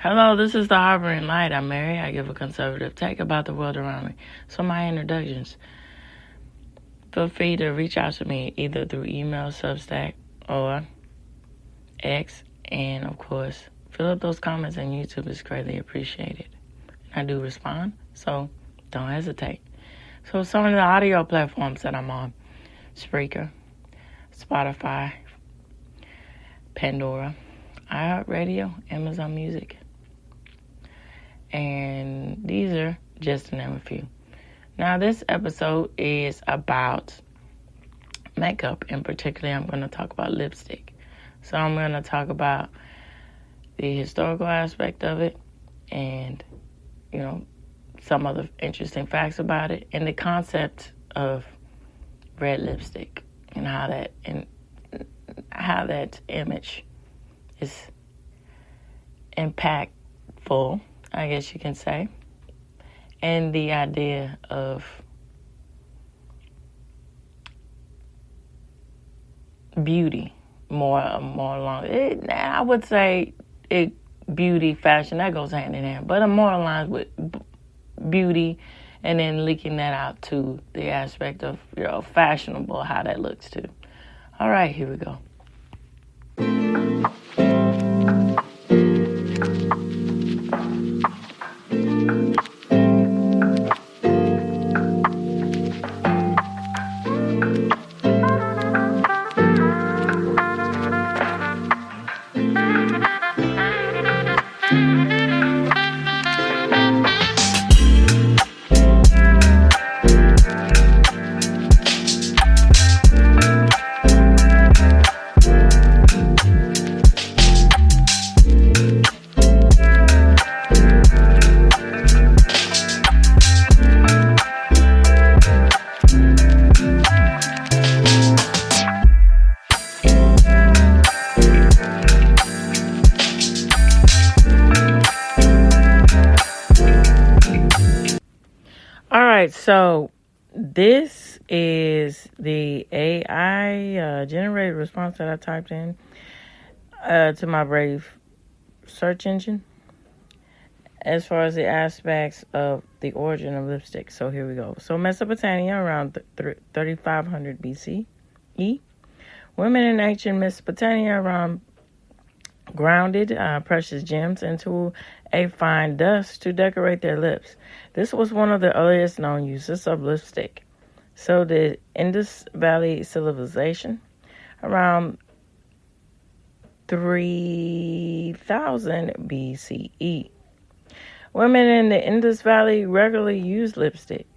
Hello, this is the Harboring Light. I'm Mary. I give a conservative take about the world around me. So my introductions. Feel free to reach out to me either through email, Substack, or X. And, of course, fill up those comments on YouTube. It's greatly appreciated. I do respond, so don't hesitate. So some of the audio platforms that I'm on: Spreaker, Spotify, Pandora, iHeartRadio, Amazon Music. And these are just to name a few. Now, this episode is about makeup, and particularly I'm going to talk about lipstick. So I'm going to talk about the historical aspect of it and, some other interesting facts about it and the concept of red lipstick and how that image is impactful, I guess you can say, and the idea of beauty more along. I would say beauty, fashion, that goes hand in hand, but I'm more aligned with beauty, and then linking that out to the aspect of fashionable, how that looks too. All right, here we go. So this is the AI generated response that I typed in to my Brave search engine as far as the aspects of the origin of lipstick. So here we go. So Mesopotamia around 3500 BCE. Women in ancient Mesopotamia around grounded precious gems into a fine dust to decorate their lips. This was one of the earliest known uses of lipstick. So the Indus Valley Civilization around 3000 BCE. Women in the Indus Valley regularly used lipstick,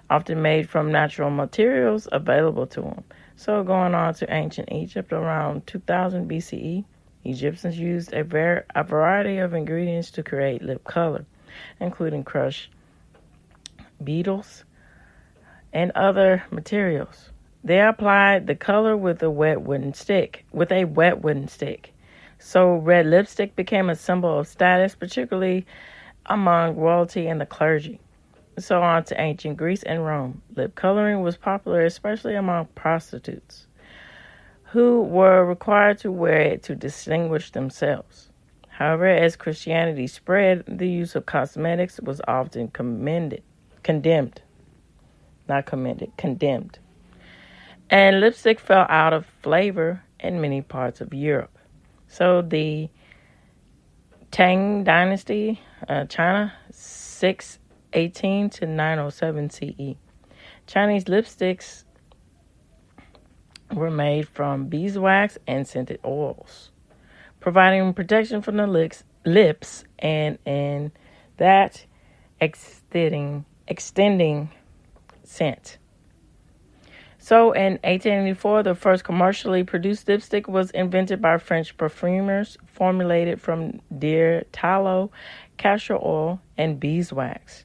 often made from natural materials available to them. So going on to ancient Egypt around 2000 BCE. Egyptians used a variety of ingredients to create lip color, including crushed beetles and other materials. They applied the color with a wet wooden stick. So red lipstick became a symbol of status, particularly among royalty and the clergy. So on to ancient Greece and Rome. Lip coloring was popular, especially among prostitutes, who were required to wear it to distinguish themselves. However, as Christianity spread, the use of cosmetics was often condemned. And lipstick fell out of flavor in many parts of Europe. So the Tang Dynasty, China, 618 to 907 CE. Chinese lipsticks were made from beeswax and scented oils, providing protection from the lips and that extending scent. So in 1884, the first commercially produced lipstick was invented by French perfumers, formulated from deer tallow, castor oil, and beeswax.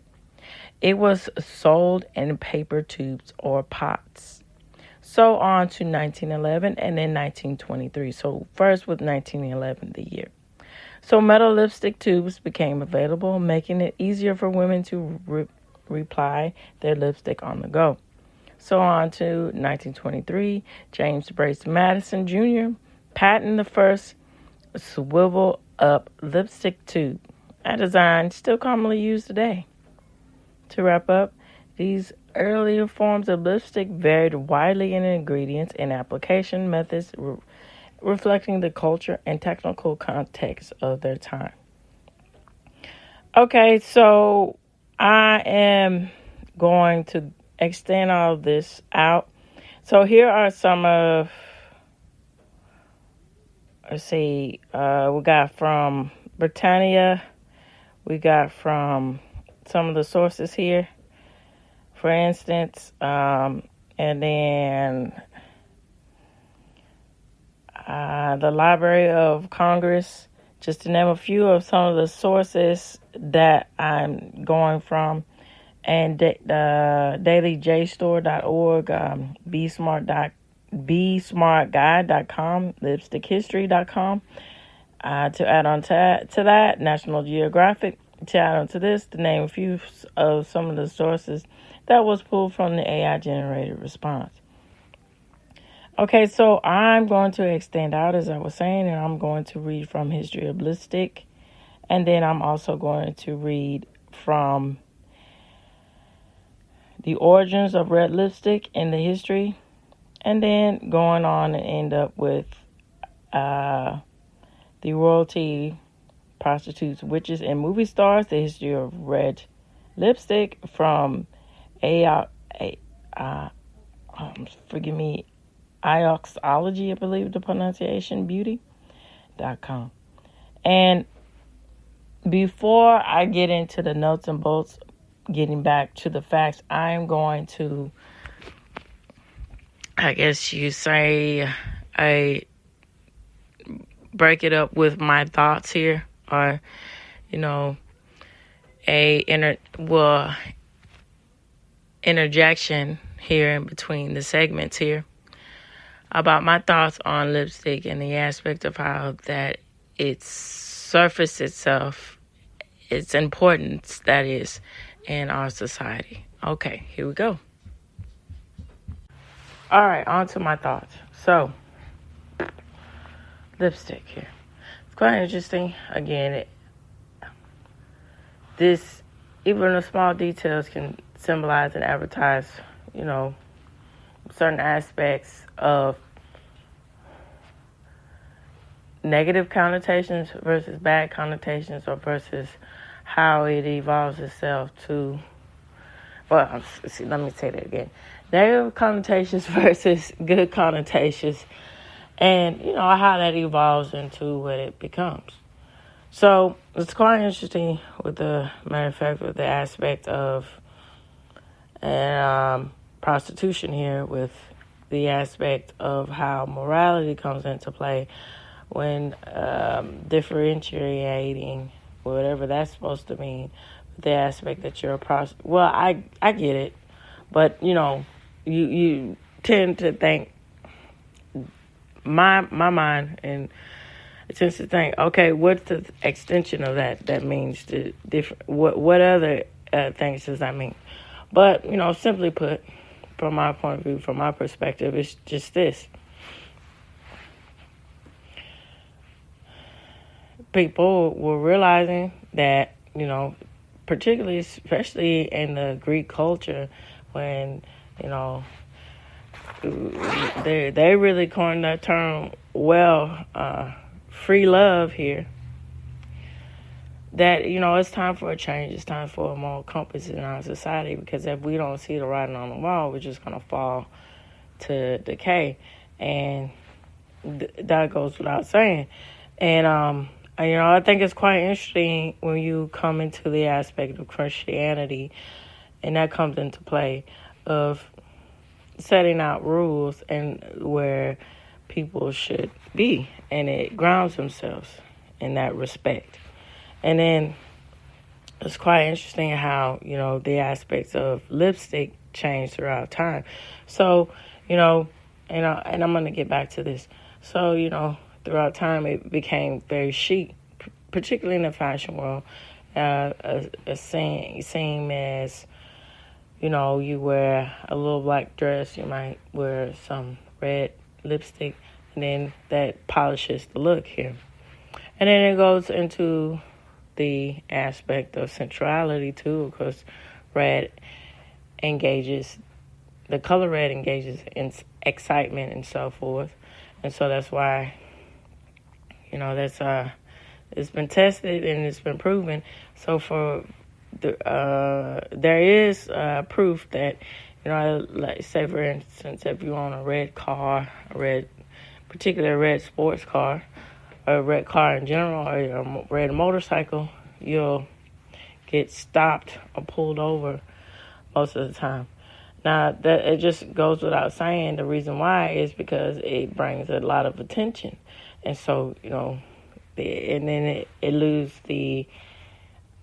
It was sold in paper tubes or pots. So on to 1911 and then 1923. So first with 1911, the year. So metal lipstick tubes became available, making it easier for women to reapply their lipstick on the go. So on to 1923, James Brace Madison Jr. patented the first swivel up lipstick tube, a design still commonly used today. To wrap up, these earlier forms of lipstick varied widely in ingredients and application methods, reflecting the culture and technical context of their time. Okay, so I am going to extend all of this out. So here are some of, we got from Britannia, we got from some of the sources here, for instance, and then the Library of Congress, just to name a few of some of the sources that I'm going from, and dailyjstore.org, besmartguide.com, lipstickhistory.com. To add on to that, National Geographic. To add on to this, to name a few of some of the sources that was pulled from the AI-generated response. Okay, so I'm going to extend out, as I was saying, and I'm going to read from History of Lipstick, and then I'm also going to read from the origins of red lipstick and the history, and then going on and end up with the royalty, prostitutes, witches, and movie stars, the history of red lipstick from Ioxology, I believe the pronunciation, beauty.com. And before I get into the nuts and bolts, getting back to the facts, I'm going to, I guess you say, I break it up with my thoughts here, or, interjection here in between the segments here about my thoughts on lipstick and the aspect of how that it surfaced itself, its importance, that is, in our society. Okay, here we go. All right, on to my thoughts. So, lipstick here. It's quite interesting. Again, even the small details can symbolize and advertise, certain aspects of negative connotations versus bad connotations, or versus how it evolves itself to, let me say that again. Negative connotations versus good connotations, and, how that evolves into what it becomes. So it's quite interesting with the matter of fact, with the aspect of prostitution here, with the aspect of how morality comes into play when differentiating whatever that's supposed to mean, the aspect that you're a prostitute. Well, I get it, but you tend to think, my mind, and it tends to think, okay, what's the extension of that? That means the different. What other things does that mean? But simply put, from my point of view, from my perspective, it's just this: people were realizing that, particularly, especially in the Greek culture, when, they really coined that term free love here, that, it's time for a change. It's time for a moral compass in our society, because if we don't see the writing on the wall, we're just going to fall to decay. And that goes without saying. And, I think it's quite interesting when you come into the aspect of Christianity, and that comes into play of setting out rules and where people should be, and it grounds themselves in that respect. And then it's quite interesting how, the aspects of lipstick change throughout time. So, and I'm going to get back to this. So, throughout time, it became very chic, particularly in the fashion world. Same as, you wear a little black dress, you might wear some red lipstick, and then that polishes the look here. And then it goes into the aspect of centrality too, because red engages, the color red engages in excitement and so forth. And so that's why, that's it's been tested and it's been proven. So for there is proof that, like say for instance, if you own a red car, particularly a red sports car, or a red car in general, or a red motorcycle, you'll get stopped or pulled over most of the time. Now, that it just goes without saying, the reason why is because it brings a lot of attention. And so, and then it loses the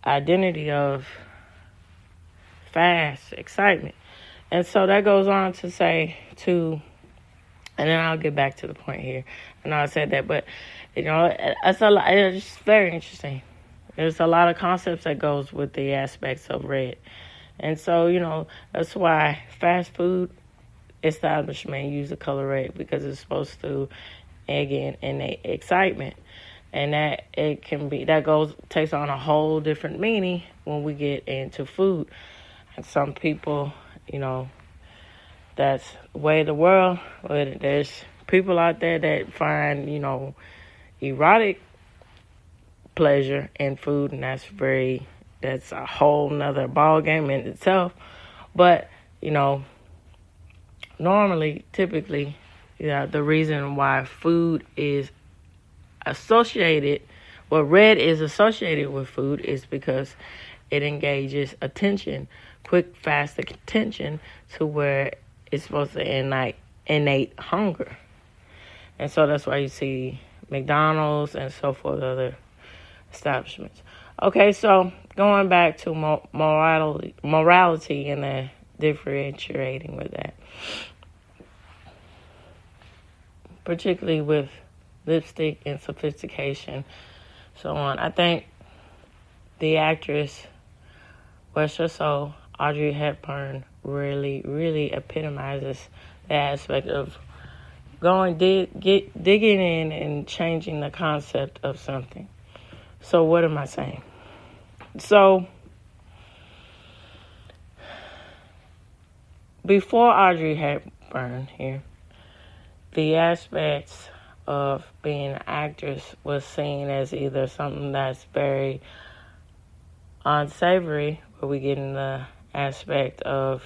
identity of fast excitement. And so that goes on to say, and then I'll get back to the point here. I know I said that, but, it's very interesting. There's a lot of concepts that goes with the aspects of red. And so, that's why fast food establishment use the color red, because it's supposed to egg in innate excitement. And that takes on a whole different meaning when we get into food. And some people, that's the way of the world. But there's people out there that find, erotic pleasure in food, and that's a whole nother ball game in itself. But, typically, the reason why food is red is associated with food is because it engages attention, quick, fast attention, to where it's supposed to innate hunger. And so that's why you see McDonald's and so forth, other establishments. Okay, so going back to morality and differentiating with that, particularly with lipstick and sophistication, so on. I think the actress, bless her soul, Audrey Hepburn, really, really epitomizes the aspect of digging in and changing the concept of something. So what am I saying? So before Audrey Hepburn here, the aspects of being an actress was seen as either something that's very unsavory, where we get in the aspect of,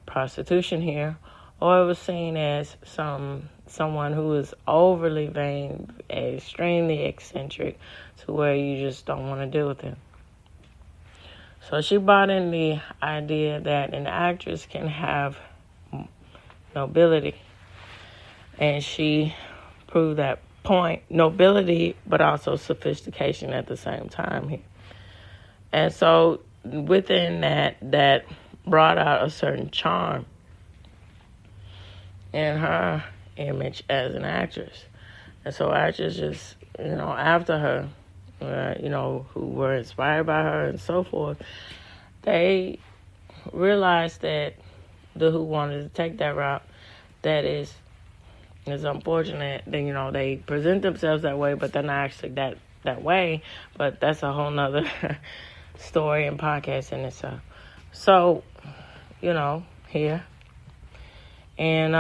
prostitution here, or it was seen as someone who is overly vain, extremely eccentric, to where you just don't want to deal with him. So she brought in the idea that an actress can have nobility, and she proved that point, nobility, but also sophistication at the same time here. And so within that brought out a certain charm in her image as an actress. And so actresses, after her, who were inspired by her and so forth, they realized that who wanted to take that route, that is unfortunate that, they present themselves that way, but they're not actually that way. But that's a whole nother story and podcast in itself. So, here. And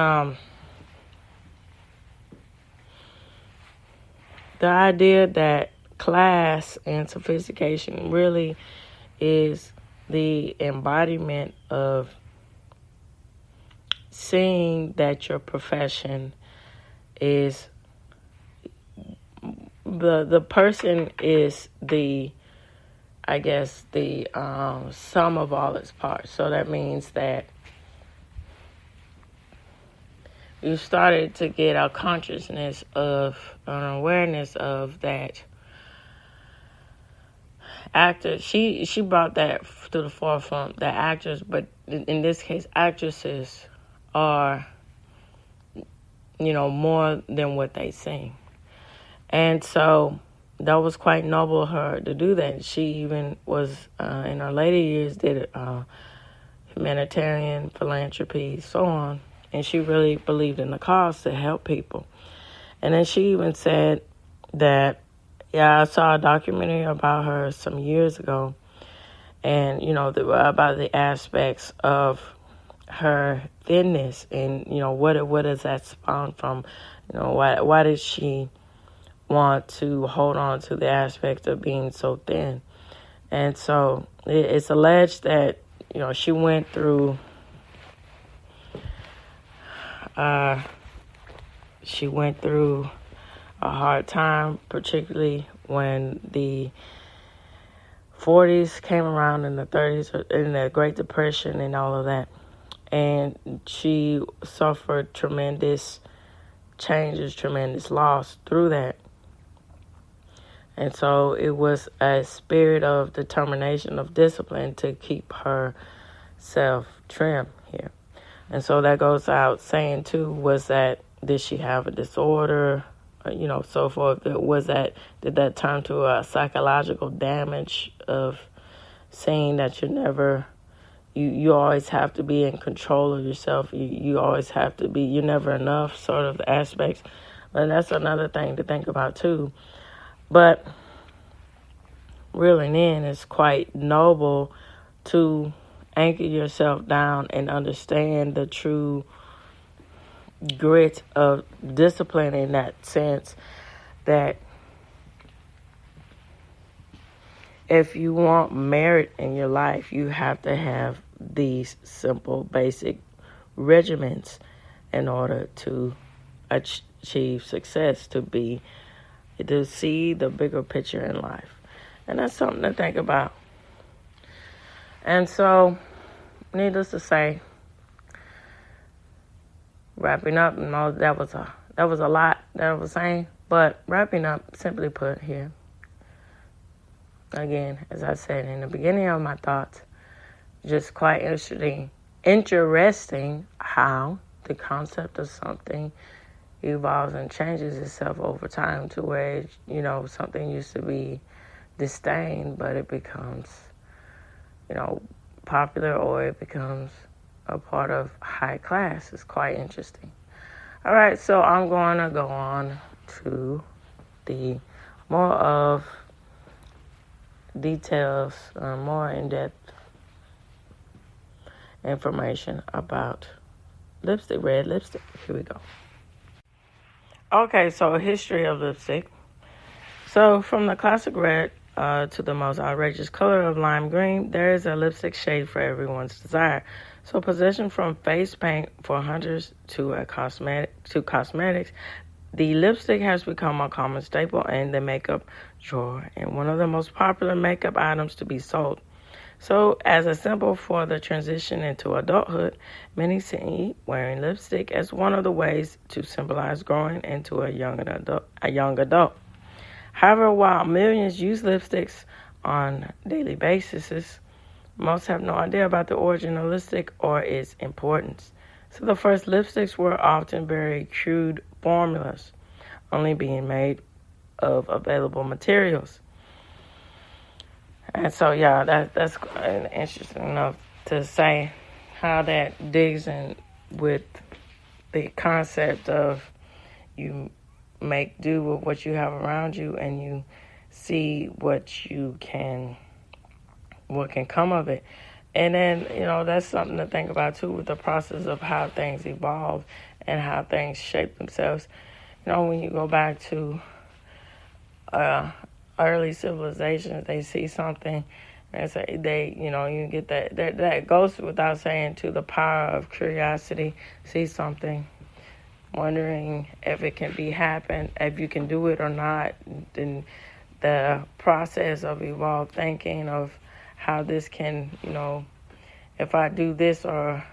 the idea that class and sophistication really is the embodiment of seeing that your profession is the person is the sum of all its parts. So that means that you started to get a consciousness of an awareness of that actors. She brought that to the forefront, that actors, but in this case, actresses are, more than what they sing. And so that was quite noble of her to do that. She even was, in her later years, did humanitarian philanthropy, so on. And she really believed in the cause to help people. And then she even said that Yeah, I saw a documentary about her some years ago, and about the aspects of her thinness, and what does that spawn from? Why did she want to hold on to the aspect of being so thin? And so it's alleged that she went through a hard time, particularly when the 40s came around, in the 30s, in the Great Depression and all of that. And she suffered tremendous changes, tremendous loss through that. And so it was a spirit of determination, of discipline to keep herself trim here. And so that goes out saying, too, was that, did she have a disorder, so forth? Did that turn to a psychological damage of saying that you always have to be in control of yourself. You always have to be, you're never enough, sort of aspects. But that's another thing to think about, too. But reeling in is quite noble to anchor yourself down and understand the true grit of discipline, in that sense that if you want merit in your life, you have to have these simple, basic regimens in order to achieve success, to see the bigger picture in life. And that's something to think about. And so, needless to say, wrapping up, that was a lot that I was saying, but wrapping up, simply put here, again, as I said in the beginning of my thoughts, just quite interesting how the concept of something evolves and changes itself over time to where, something used to be disdained, but it becomes, popular, or it becomes a part of high class. It's quite interesting. All right, so I'm going to go on to the more of details, more in-depth information about lipstick, red lipstick. Here we go. Okay, so history of lipstick. So from the classic red to the most outrageous color of lime green, there is a lipstick shade for everyone's desire. So possession from face paint for hunters to cosmetics, the lipstick has become a common staple in the makeup drawer and one of the most popular makeup items to be sold. So as a symbol for the transition into adulthood, many see wearing lipstick as one of the ways to symbolize growing into a young adult. However, while millions use lipsticks on a daily basis, most have no idea about the origin of lipstick or its importance. So the first lipsticks were often very crude formulas, only being made of available materials. And so, that's interesting enough to say how that digs in with the concept of you make do with what you have around you, and you see what can come of it. And then, that's something to think about too, with the process of how things evolve and how things shape themselves. When you go back to early civilizations, they see something and say you get that goes without saying, to the power of curiosity. See something, wondering if it can if you can do it or not. Then the process of evolved thinking of how this can, if I do this or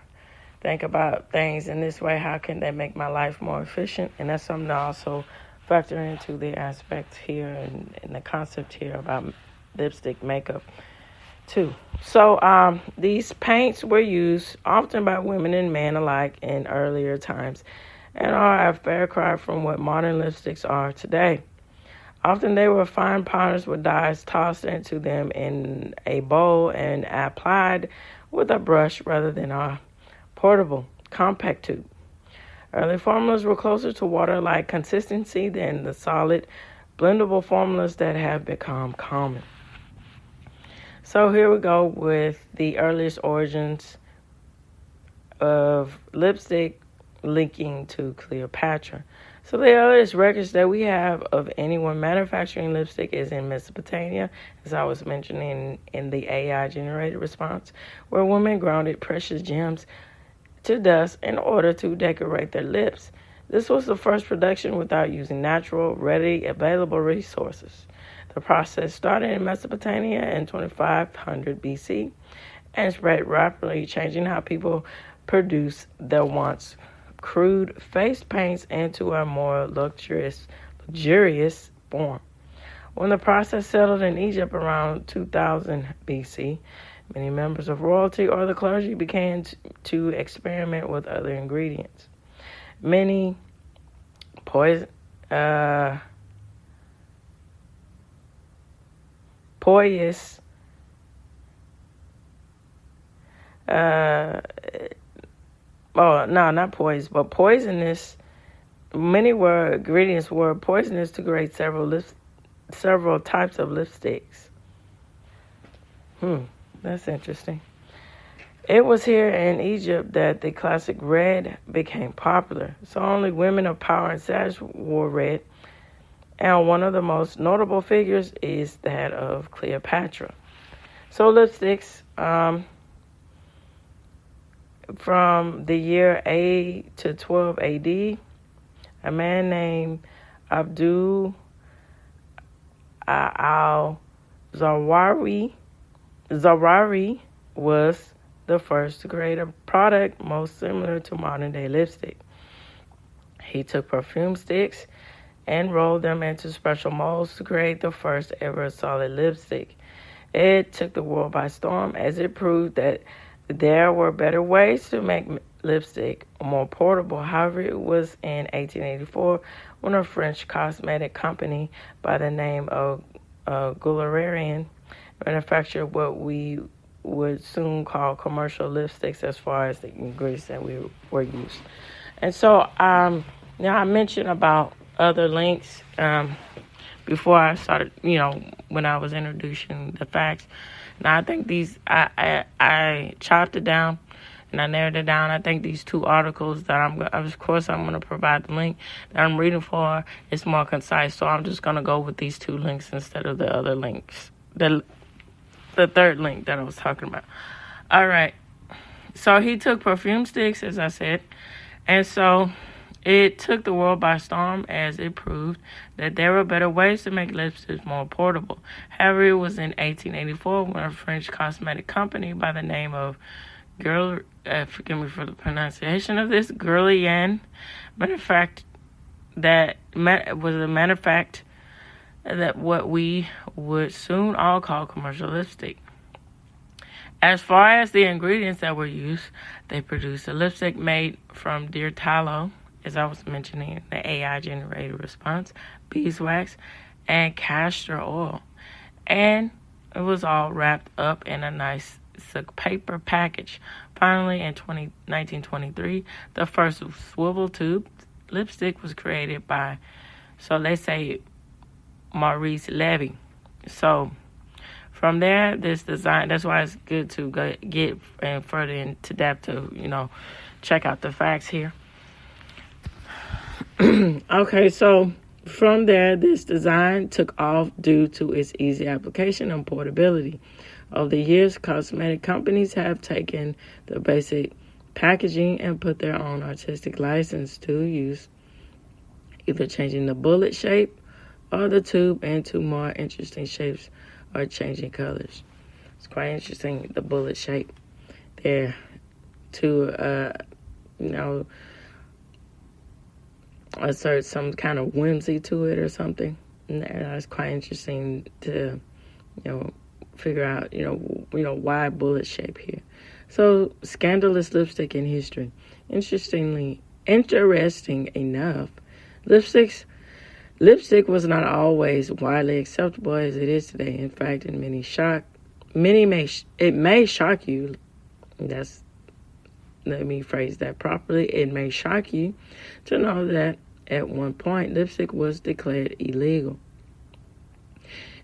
think about things in this way, how can that make my life more efficient? And that's something to also factor into the aspect here and the concept here about lipstick makeup too. So these paints were used often by women and men alike in earlier times, and are a fair cry from what modern lipsticks are today. Often they were fine powders with dyes tossed into them in a bowl and applied with a brush rather than a portable compact tube. Early formulas were closer to water-like consistency than the solid blendable formulas that have become common. So here we go with the earliest origins of lipstick linking to Cleopatra. So the earliest records that we have of anyone manufacturing lipstick is in Mesopotamia, as I was mentioning in the AI-generated response, where women grounded precious gems to dust in order to decorate their lips. This was the first production without using natural, readily available resources. The process started in Mesopotamia in 2500 BC and spread rapidly, changing how people produce their once crude face paints into a more luxurious form. When the process settled in Egypt around 2000 BC, many members of royalty or the clergy began to experiment with other ingredients. Many poisonous many ingredients were poisonous to create several types of lipsticks. That's interesting. It was here in Egypt that the classic red became popular. So only women of power and status wore red. And one of the most notable figures is that of Cleopatra. So lipsticks, from the year A to 12 AD, a man named Abdul al-Zawari was the first to create a product most similar to modern-day lipstick. He took perfume sticks and rolled them into special molds to create the first ever solid lipstick. It took the world by storm as it proved that there were better ways to make lipstick more portable. However, it was in 1884 when a French cosmetic company by the name of Guerlain manufactured what we would soon call commercial lipsticks as far as the ingredients that were used. And so now I mentioned about other links before I started, when I was introducing the facts. Now I think these, I chopped it down and I narrowed it down. I think these two articles that I'm going to provide the link that I'm reading for is more concise. So I'm just going to go with these two links instead of the other links. The third link that I was talking about. All right. So he took perfume sticks, as I said. And so it took the world by storm as it proved that there were better ways to make lipsticks more portable. However, it was in 1884 when a French cosmetic company by the name of forgive me for the pronunciation of this, Guerlain, manufactured that what we would soon all call commercial lipstick. As far as the ingredients that were used, they produced a lipstick made from deer tallow, as I was mentioning in the AI-generated response, beeswax, and castor oil. And it was all wrapped up in a nice silk paper package. Finally, in 1923, the first swivel tube lipstick was created by, so they say, Maurice Levy. So from there, this design, that's why it's good to get further into depth to, check out the facts here. Okay, so from there, this design took off due to its easy application and portability. Over the years, cosmetic companies have taken the basic packaging and put their own artistic license to use, either changing the bullet shape or the tube into more interesting shapes or changing colors. It's quite interesting, the bullet shape there to, assert some kind of whimsy to it or something. And that's quite interesting to, figure out, why bullet shape here. So, scandalous lipstick in history. Interesting enough, lipstick was not always widely acceptable as it is today. In fact, it may shock you. Let me phrase that properly. It may shock you to know that at one point, lipstick was declared illegal.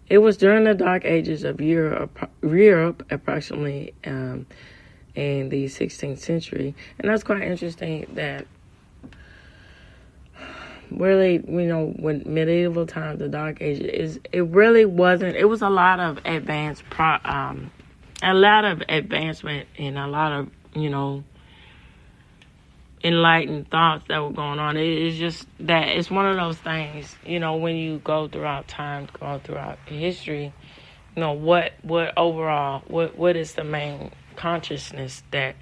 It was during the Dark Ages of Europe approximately in the 16th century. And that's quite interesting that really, when medieval times, the Dark Ages, it really wasn't, it was a lot of advancement and a lot of, enlightened thoughts that were going on. It's just that it's one of those things, when you go throughout time, go throughout history, what overall, what is the main consciousness that,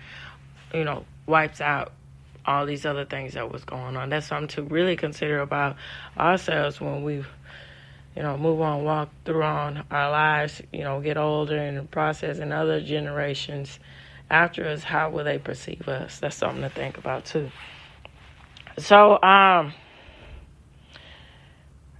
wipes out all these other things that was going on. That's something to really consider about ourselves when we, move on, walk through on our lives, get older and the process, and other generations after us, how will they perceive us? That's something to think about too. So,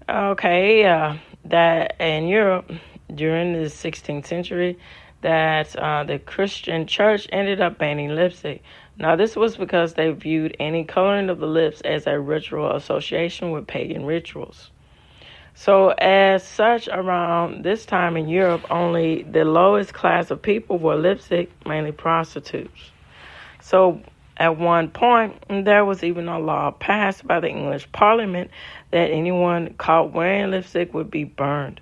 that in Europe during the 16th century, that the Christian church ended up banning lipstick. Now, this was because they viewed any coloring of the lips as a ritual association with pagan rituals. So, as such, around this time in Europe, only the lowest class of people wore lipstick, mainly prostitutes. So, at one point, there was even a law passed by the English Parliament that anyone caught wearing lipstick would be burned.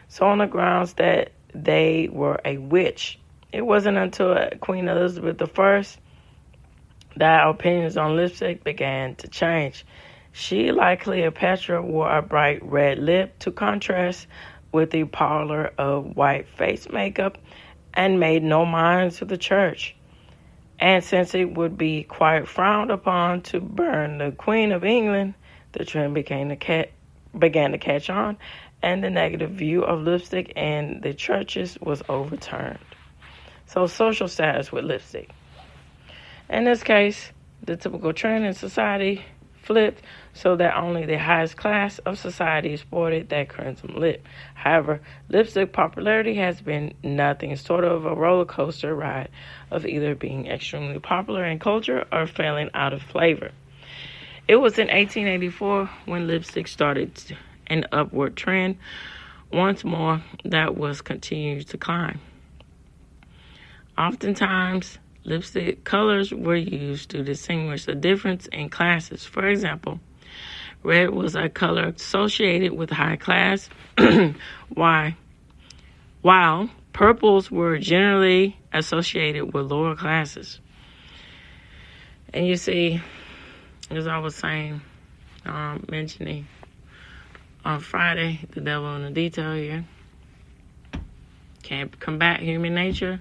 So, on the grounds that they were a witch. It wasn't until Queen Elizabeth I that opinions on lipstick began to change. She, like Cleopatra, wore a bright red lip to contrast with the pallor of white face makeup and made no mind to the church. And since it would be quite frowned upon to burn the Queen of England, the trend began to catch on, and the negative view of lipstick in the churches was overturned. So, social status with lipstick. In this case, the typical trend in society flipped so that only the highest class of society sported that crimson lip. However, lipstick popularity has been nothing sort of a roller coaster ride of either being extremely popular in culture or failing out of flavor. It was in 1884 when lipstick started an upward trend once more that was continuing to climb. Oftentimes, lipstick colors were used to distinguish the difference in classes. For example, red was a color associated with high class, while purples were generally associated with lower classes. And you see, as I was saying, mentioning on Friday, the devil in the detail here. Can't combat human nature.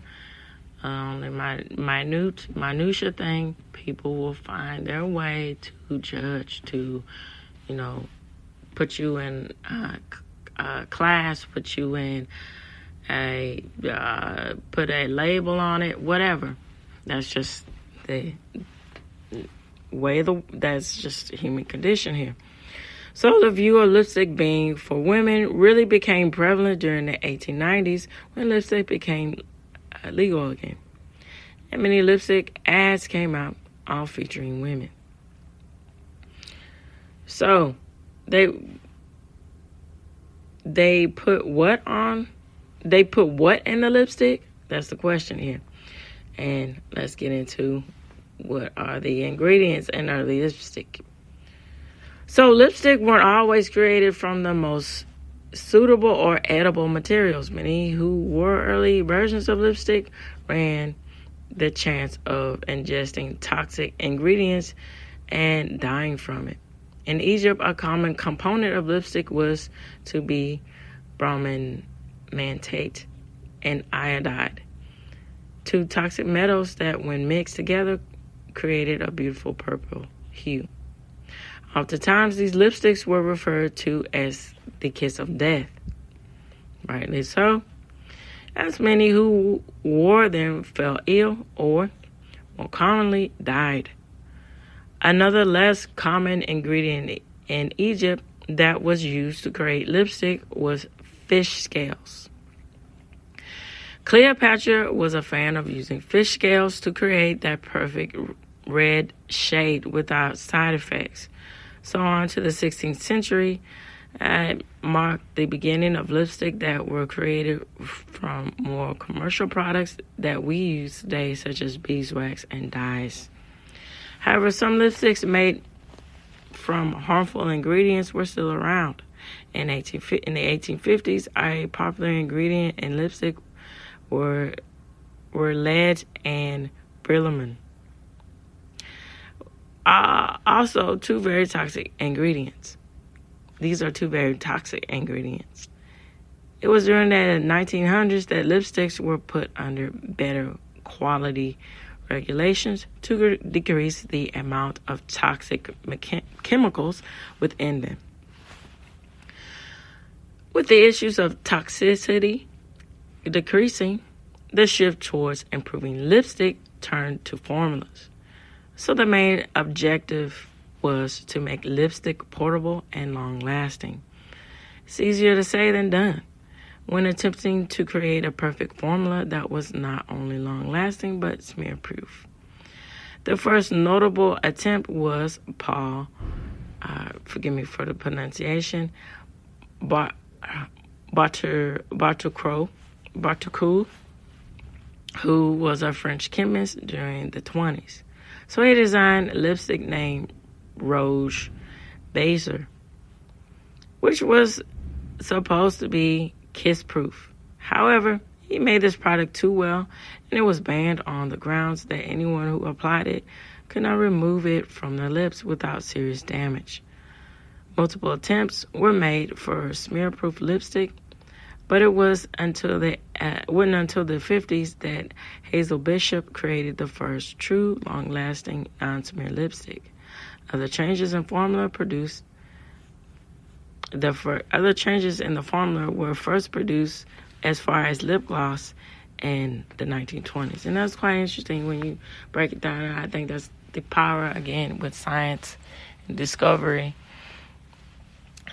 The minutia thing, people will find their way to judge, to, put you in a class, put you in put a label on it, whatever. That's just the way that's just the human condition here. So the view of lipstick being for women really became prevalent during the 1890s when lipstick became legal again. And many lipstick ads came out, all featuring women. So they put what on? They put what in the lipstick? That's the question here. And let's get into what are the ingredients in early lipstick. So lipstick weren't always created from the most suitable or edible materials. Many who wore early versions of lipstick ran the chance of ingesting toxic ingredients and dying from it. In Egypt, a common component of lipstick was to be bromomantate and iodide, two toxic metals that, when mixed together, created a beautiful purple hue. Oftentimes, these lipsticks were referred to as the kiss of death. Rightly so, as many who wore them fell ill or, more commonly, died. Another less common ingredient in Egypt that was used to create lipstick was fish scales. Cleopatra was a fan of using fish scales to create that perfect red shade without side effects. So on to the 16th century, It marked the beginning of lipstick that were created from more commercial products that we use today, such as beeswax and dyes. However, some lipsticks made from harmful ingredients were still around. In the 1850s, a popular ingredient in lipstick were lead and beryllium. Also, two very toxic ingredients. These are two very toxic ingredients. It was during the 1900s that lipsticks were put under better quality regulations to decrease the amount of toxic chemicals within them. With the issues of toxicity decreasing, the shift towards improving lipstick turned to formulas. So the main objective was to make lipstick portable and long-lasting. It's easier to say than done when attempting to create a perfect formula that was not only long-lasting but smear-proof. The first notable attempt was Paul, forgive me for the pronunciation, Boutroux, who was a French chemist during the 20s. So he designed a lipstick named Rouge Baiser, which was supposed to be kiss-proof. However, he made this product too well, and it was banned on the grounds that anyone who applied it could not remove it from their lips without serious damage. Multiple attempts were made for smear-proof lipstick, but it wasn't until the 50s that Hazel Bishop created the first true, long-lasting, non-smear lipstick. Other changes in the formula were first produced as far as lip gloss in the 1920s. And that's quite interesting when you break it down. I think that's the power, again, with science and discovery.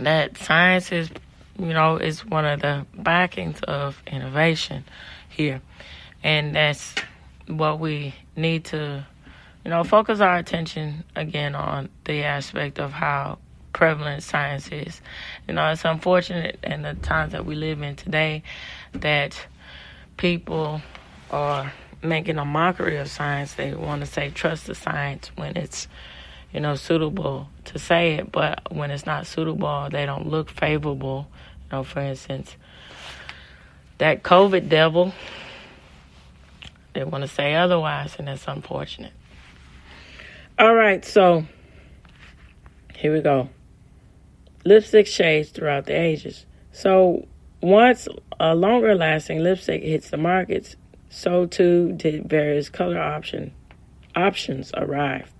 That science is one of the backings of innovation here. And that's what we need to focus our attention again on, the aspect of how prevalent science is. It's unfortunate in the times that we live in today that people are making a mockery of science. They want to say trust the science when it's suitable to say it, but when it's not suitable, they don't look favorable. For instance, that COVID devil, they want to say otherwise, and that's unfortunate. All right, so here we go. Lipstick shades throughout the ages. So once a longer lasting lipstick hits the markets, so too did various color options arrive.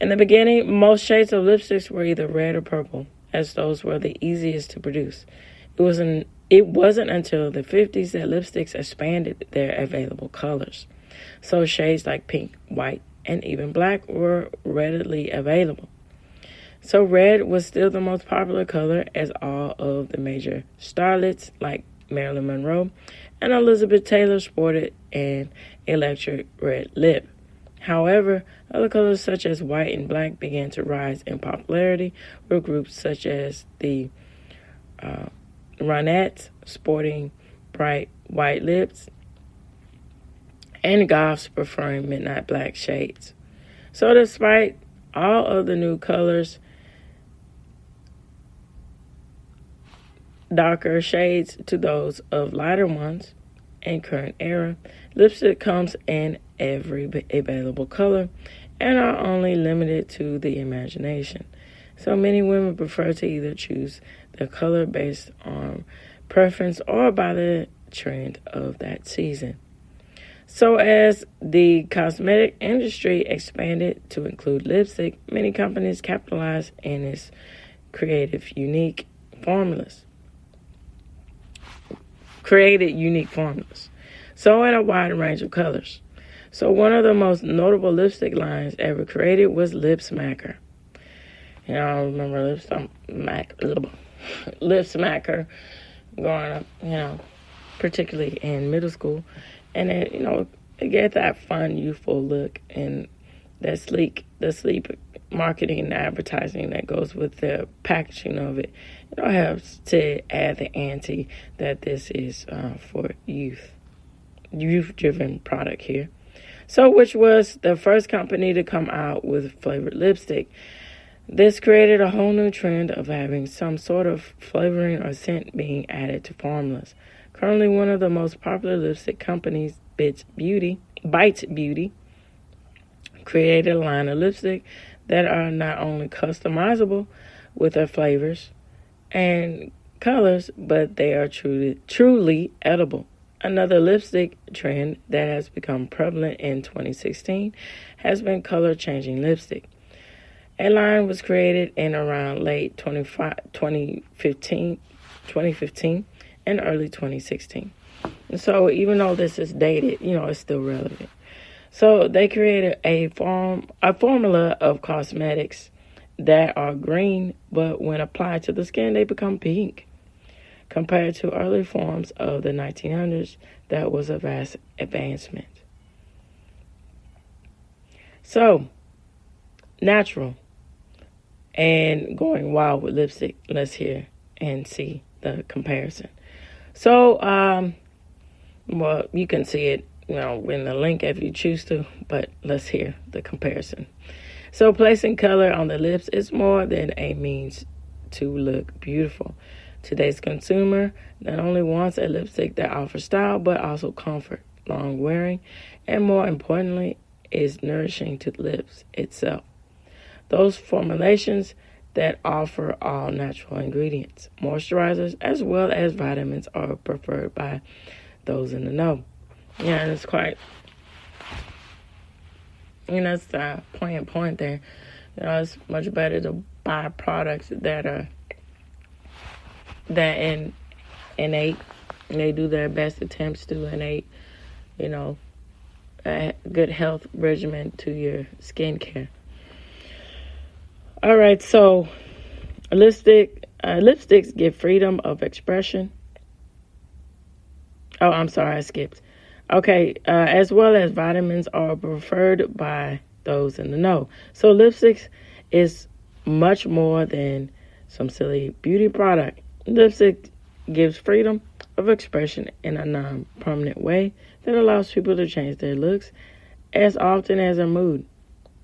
In the beginning, most shades of lipsticks were either red or purple, as those were the easiest to produce. It wasn't until the 50s that lipsticks expanded their available colors. So shades like pink, white, and even black were readily available. So red was still the most popular color, as all of the major starlets like Marilyn Monroe and Elizabeth Taylor sported an electric red lip. However, other colors such as white and black began to rise in popularity, with groups such as the Ronettes sporting bright white lips and goths preferring midnight black shades. So despite all of the new colors, darker shades to those of lighter ones in current era, lipstick comes in every available color and are only limited to the imagination. So many women prefer to either choose the color based on preference or by the trend of that season. So as the cosmetic industry expanded to include lipstick, many companies capitalized in its created unique formulas. So in a wide range of colors. So one of the most notable lipstick lines ever created was Lip Smacker. I remember Lip Smacker growing up, particularly in middle school. And it, it gave that fun, youthful look and the sleek marketing and advertising that goes with the packaging of it. It all helps to add the ante that this is for youth-driven product here. So, which was the first company to come out with flavored lipstick. This created a whole new trend of having some sort of flavoring or scent being added to formulas. Currently, one of the most popular lipstick companies, Bites Beauty, created a line of lipstick that are not only customizable with their flavors and colors, but they are truly edible. Another lipstick trend that has become prevalent in 2016 has been color-changing lipstick. A line was created in around late 2015 and early 2016. And so even though this is dated, it's still relevant. So they created a formula of cosmetics that are green, but when applied to the skin, they become pink. Compared to early forms of the 1900s, that was a vast advancement. So, natural and going wild with lipstick. Let's hear and see the comparison. So, well, you can see it, in the link if you choose to, but let's hear the comparison. So, placing color on the lips is more than a means to look beautiful. Today's consumer not only wants a lipstick that offers style, but also comfort, long wearing, and more importantly, is nourishing to the lips itself. Those formulations that offer all natural ingredients, moisturizers, as well as vitamins are preferred by those in the know. Yeah, and it's quite, that's the point there. It's much better to buy products that innate, and they do their best attempts to innate, a good health regimen to your skincare. All right, so lipsticks give freedom of expression. Oh, I'm sorry, I skipped. Okay, as well as vitamins are preferred by those in the know. So lipsticks is much more than some silly beauty product. Lipstick gives freedom of expression in a non-permanent way that allows people to change their looks as often as their mood.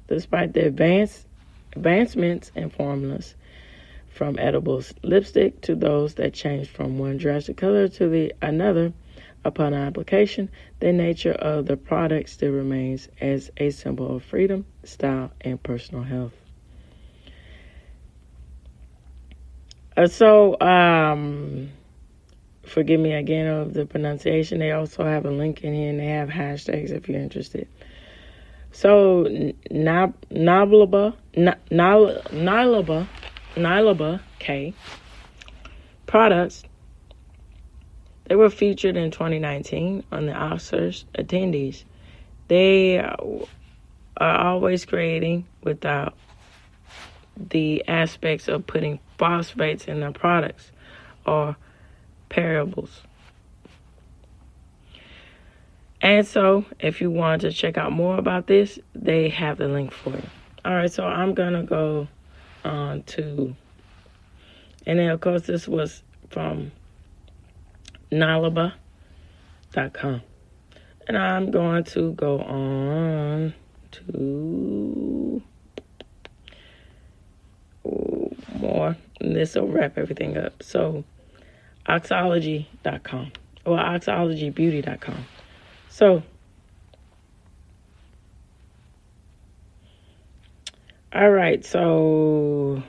Despite the advancements in formulas, from edible lipstick to those that change from one drastic color to another upon application, the nature of the product still remains as a symbol of freedom, style, and personal health. Forgive me again of the pronunciation. They also have a link in here, and they have hashtags if you're interested. So, Nylaba K products, they were featured in 2019 on the Oscars attendees. They are always creating without the aspects of putting phosphates in their products or parables. And so, if you want to check out more about this, they have the link for you. All right, so I'm going to go on to, and then, of course, this was from Nylaba.com. And I'm going to go on to more. And this will wrap everything up. So, Oxology.com or OxologyBeauty.com. So, all right, so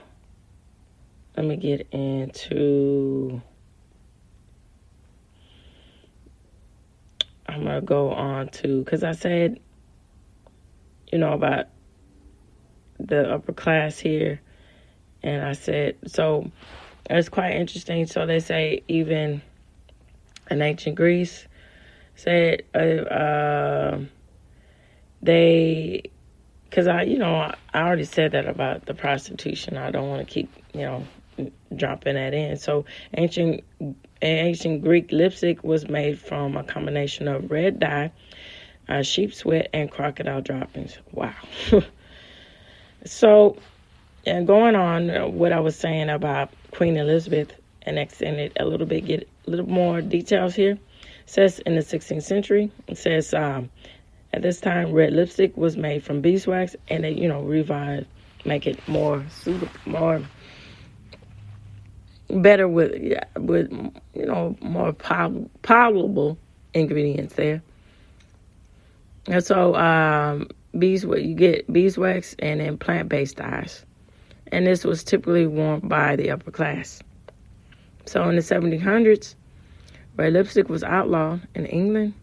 let me get into, I'm going to go on to, because I said, about the upper class here, and I said, so it's quite interesting. So they say even in ancient Greece, said because I already said that about the prostitution. I don't want to keep dropping that in. So ancient Greek lipstick was made from a combination of red dye, sheep sweat, and crocodile droppings. Wow. So, and going on what I was saying about Queen Elizabeth and extended a little bit, get a little more details here. It says in the 16th century, it says at this time red lipstick was made from beeswax, and they revived, make it more suitable, more better with more palatable ingredients there. And so you get beeswax and then plant-based dyes. And this was typically worn by the upper class. So in the 1700s, red lipstick was outlawed in England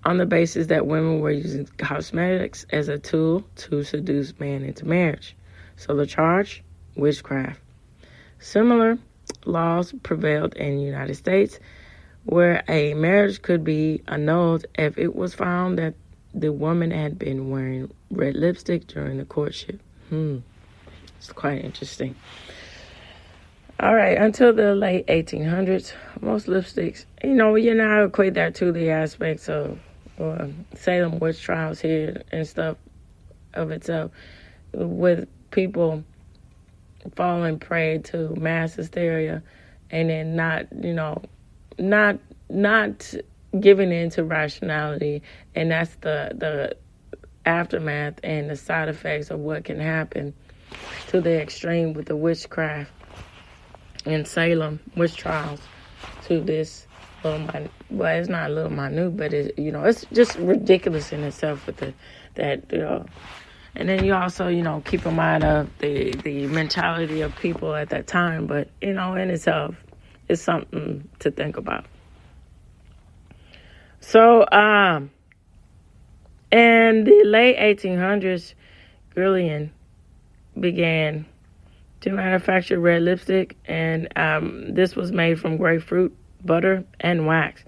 on the basis that women were using cosmetics as a tool to seduce men into marriage. So the charge, witchcraft. Similar laws prevailed in the United States, where a marriage could be annulled if it was found that the woman had been wearing red lipstick during the courtship. It's quite interesting. All right, until the late 1800s, most lipsticks, I equate that to the aspects of Salem witch trials here and stuff of itself, with people falling prey to mass hysteria and then not giving in to rationality, and that's the aftermath and the side effects of what can happen to the extreme with the witchcraft in Salem witch trials to this it's not a little minute, but it's just ridiculous in itself with and then you also keep in mind of the mentality of people at that time, but in itself it's something to think about. So in the late 1800s, Guerlain began to manufacture red lipstick, and this was made from grapefruit, butter, and wax.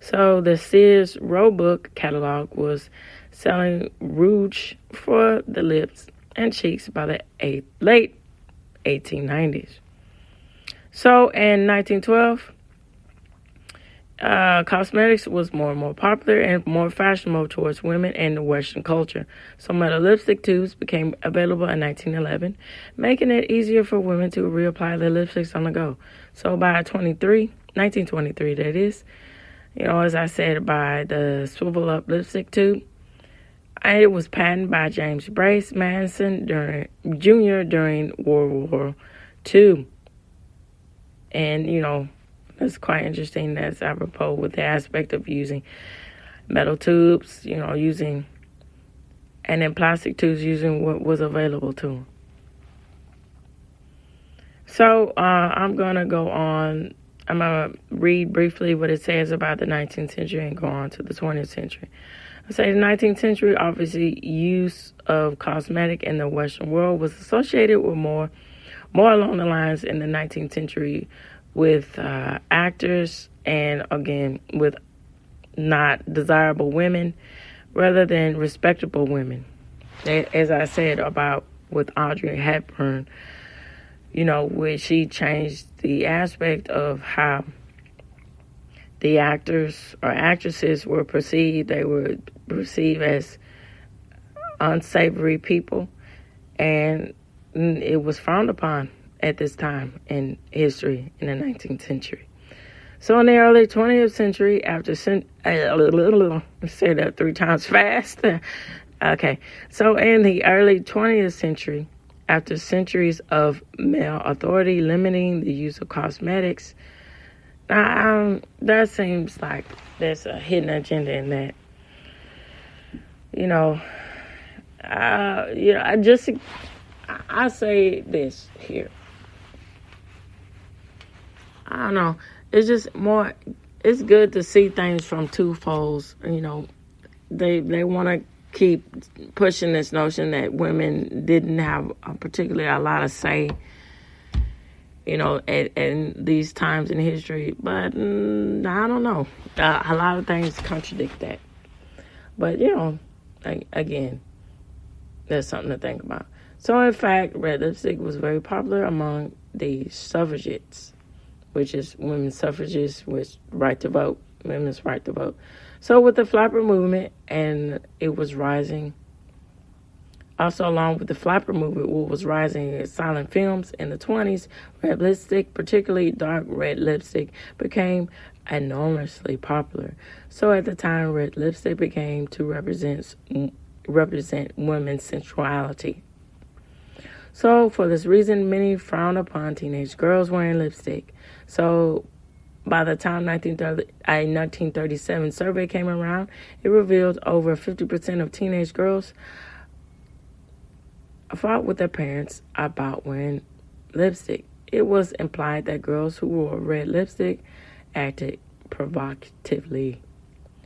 So the Sears Roebuck catalog was selling rouge for the lips and cheeks by the late 1890s. So in 1912, cosmetics was more and more popular and more fashionable towards women and the Western culture. So metal lipstick tubes became available in 1911, making it easier for women to reapply their lipsticks on the go. So by 1923, that is, as I said, by the swivel up lipstick tube, it was patented by James Brace Madison Jr. during World War II. And, it's quite interesting. That's apropos with the aspect of using metal tubes, and then plastic tubes using what was available to them. So I'm going to go on. I'm going to read briefly what it says about the 19th century and go on to the 20th century. I say the 19th century, obviously, use of cosmetic in the Western world was associated with more along the lines in the 19th century with actors and, again, with not desirable women rather than respectable women. As I said about with Audrey Hepburn, where she changed the aspect of how the actors or actresses were perceived. They were perceived as unsavory people, and it was frowned upon at this time in history in the 19th century. So in the early 20th century, after say that 3 times fast. Okay, so in the early 20th century, after centuries of male authority limiting the use of cosmetics, that seems like there's a hidden agenda in that. I say this here. I don't know. It's just more. It's good to see things from two folds. They want to keep pushing this notion that women didn't have particularly a lot of say, at these times in history. But I don't know. A lot of things contradict that. But, again, there's something to think about. So, in fact, red lipstick was very popular among the suffragettes, which is women's suffragists with right to vote, women's right to vote. So with the flapper movement, and it was rising Also, along with the flapper movement, what was rising in silent films in the 20s, red lipstick, particularly dark red lipstick, became enormously popular. So at the time, red lipstick began to represent women's sensuality. So for this reason, many frown upon teenage girls wearing lipstick. So by the time a 1937 survey came around, it revealed over 50% of teenage girls fought with their parents about wearing lipstick. It was implied that girls who wore red lipstick acted provocatively.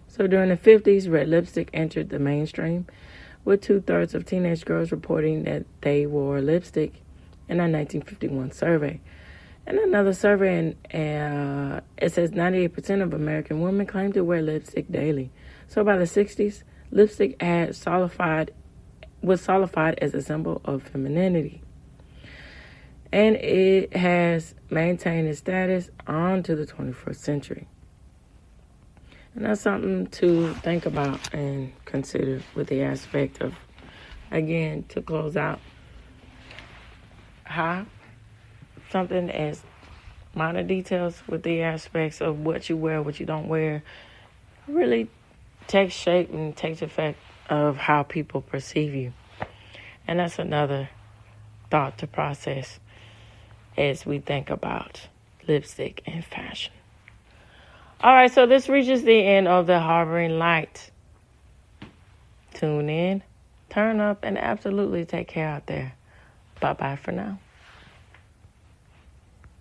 So during the 50s, red lipstick entered the mainstream, with 2/3 of teenage girls reporting that they wore lipstick in a 1951 survey. In another survey, it says 98% of American women claim to wear lipstick daily. So by the 60s, lipstick was solidified as a symbol of femininity. And it has maintained its status on to the 21st century. And that's something to think about and consider with the aspect of, again, to close out, how something as minor details with the aspects of what you wear, what you don't wear, really takes shape and takes effect of how people perceive you. And that's another thought to process as we think about lipstick and fashion. All right, so this reaches the end of the Harboring Light. Tune in, turn up, and absolutely take care out there. Bye-bye for now.